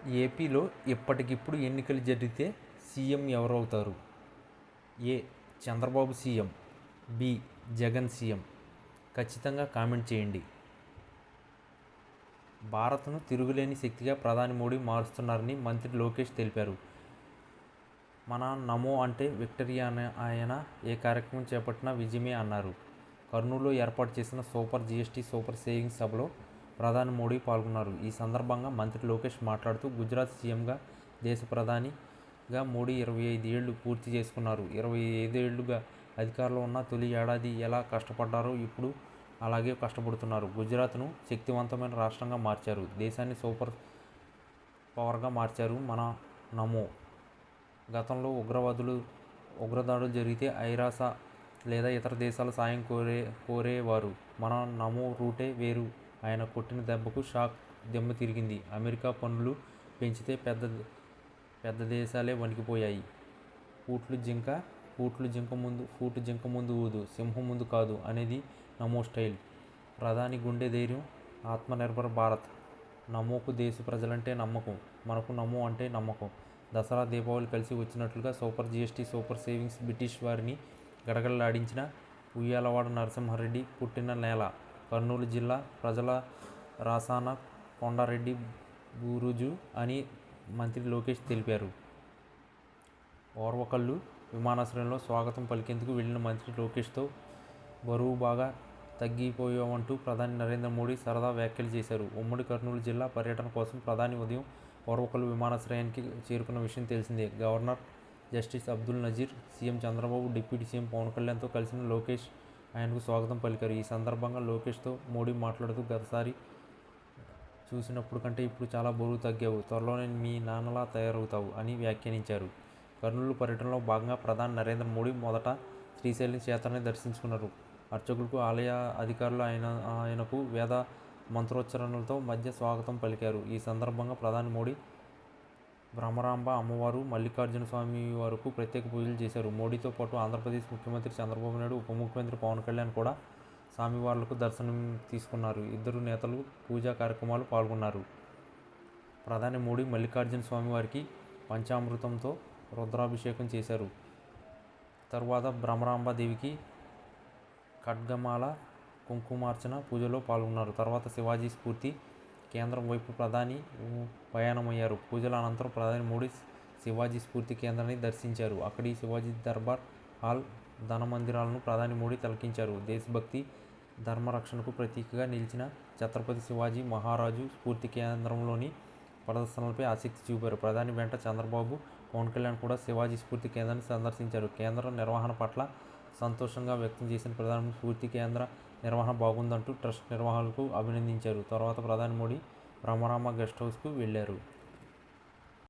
ఏపీలో ఇప్పటికిప్పుడు ఎన్నికలు జరిగితే సీఎం ఎవరవుతారు? A. Chandrababu CM, B. Jagan CM? ఖచ్చితంగా కామెంట్ చేయండి. భారత్ను తిరుగులేని శక్తిగా ప్రధాని మోడీ మారుస్తున్నారని మంత్రి లోకేష్ తెలిపారు. మన నమో అంటే విక్టరీ ఆయన ఏ కార్యక్రమం చేపట్టినా విజయమే అన్నారు. కర్నూలులో ఏర్పాటు చేసిన సూపర్ జీఎస్టీ సూపర్ సేవింగ్స్ సభలో ప్రధాని మోడీ పాల్గొన్నారు. ఈ సందర్భంగా మంత్రి లోకేష్ మాట్లాడుతూ గుజరాత్ సీఎంగా దేశ ప్రధానిగా మోడీ 25 ఏళ్లు పూర్తి చేసుకున్నారు. 25 ఏళ్లుగా అధికారంలో ఉన్న తొలి ఏడాది ఎలా కష్టపడ్డారో ఇప్పుడు అలాగే కష్టపడుతున్నారు. గుజరాత్ను శక్తివంతమైన రాష్ట్రంగా మార్చారు. దేశాన్ని సూపర్ పవర్గా మార్చారు. మన నమో గతంలో ఉగ్రదాడులు జరిగితే ఐరాస లేదా ఇతర దేశాల సాయం కోరేవారు. మన నమో రూటే వేరు. ఆయన కొట్టిన దెబ్బకు షాక్ దెమ్మ తిరిగింది. అమెరికా పన్నులు పెంచితే పెద్ద దేశాలే వణికిపోయాయి. ఫూటు జింక ముందు ఊదు, సింహం ముందు కాదు అనేది నమో స్టైల్. ప్రధాని గుండె ధైర్యం, ఆత్మనిర్భర్ భారత్. నమోకు దేశ ప్రజలంటే నమ్మకం, మనకు నమో అంటే నమ్మకం. దసరా దీపావళి కలిసి వచ్చినట్లుగా super GST super savings British వారిని గడగడలాడించిన ఉయ్యాలవాడ నరసింహారెడ్డి పుట్టిన నేల కర్నూలు జిల్లా. ప్రజల రాసాన కొండారెడ్డి బురుజు అని మంత్రి లోకేష్ తెలిపారు. ఓర్వకల్లు విమానాశ్రయంలో స్వాగతం పలికేందుకు వెళ్లిన మంత్రి లోకేష్తో బరువు బాగా తగ్గిపోయామంటూ ప్రధాని నరేంద్ర మోడీ సరదా వ్యాఖ్యలు చేశారు. ఉమ్మడి కర్నూలు జిల్లా పర్యటన కోసం ప్రధాని ఉదయం ఓర్వకల్లు విమానాశ్రయానికి చేరుకున్న విషయం తెలిసిందే. Governor justice Abdul Nazeer, CM Chandrababu, deputy CM Pawan కళ్యాణ్తో కలిసిన లోకేష్ ఆయనకు స్వాగతం పలికారు. ఈ సందర్భంగా లోకేష్తో మోడీ మాట్లాడుతూ గతసారి చూసినప్పుడు కంటే ఇప్పుడు చాలా బరువు తగ్గావు, త్వరలోనే మీ నాన్నలా తయారవుతావు అని వ్యాఖ్యానించారు. కర్నూలు పర్యటనలో భాగంగా ప్రధాని నరేంద్ర మోడీ మొదట శ్రీశైలం క్షేత్రాన్ని దర్శించుకున్నారు. అర్చకులకు, ఆలయ అధికారులు ఆయనకు వేద మంత్రోచ్చరణలతో మధ్య స్వాగతం పలికారు. ఈ సందర్భంగా ప్రధాని మోడీ భ్రమరాంబ అమ్మవారు, మల్లికార్జున స్వామి వారికి ప్రత్యేక పూజలు చేశారు. మోడీతో పాటు ఆంధ్రప్రదేశ్ ముఖ్యమంత్రి చంద్రబాబు నాయుడు, ఉప ముఖ్యమంత్రి పవన్ కళ్యాణ్ కూడా స్వామివార్లకు దర్శనం తీసుకున్నారు. ఇద్దరు నేతలు పూజా కార్యక్రమాలు పాల్గొన్నారు. ప్రధాని మోడీ మల్లికార్జున స్వామి వారికి పంచామృతంతో రుద్రాభిషేకం చేశారు. తరువాత భ్రమరాంబ దేవికి ఖడ్గమాల, కుంకుమార్చన పూజలో పాల్గొన్నారు. తర్వాత శివాజీ స్ఫూర్తి కేంద్రం వైపు ప్రధాని ప్రయాణమయ్యారు. పూజల అనంతరం ప్రధాని మోడీ శివాజీ స్ఫూర్తి కేంద్రాన్ని దర్శించారు. అక్కడి శివాజీ దర్బార్ హాల్, ధన మందిరాలను ప్రధాని మోడీ తిలకించారు. దేశభక్తి, ధర్మరక్షణకు ప్రతీకగా నిలిచిన ఛత్రపతి శివాజీ మహారాజు స్ఫూర్తి కేంద్రంలోని ప్రదర్శనలపై ఆసక్తి చూపారు. ప్రధాని వెంట చంద్రబాబు, పవన్ కళ్యాణ్ కూడా శివాజీ స్ఫూర్తి కేంద్రాన్ని సందర్శించారు. కేంద్ర నిర్వహణ పట్ల సంతోషంగా వ్యక్తం చేసిన ప్రధాని స్ఫూర్తి కేంద్ర నిర్వహణ బాగుందంటూ ట్రస్ట్ నిర్వాహకులకు అభినందించారు. తర్వాత ప్రధాని మోడీ భ్రమరాంబ గెస్ట్ హౌస్కు వెళ్లారు.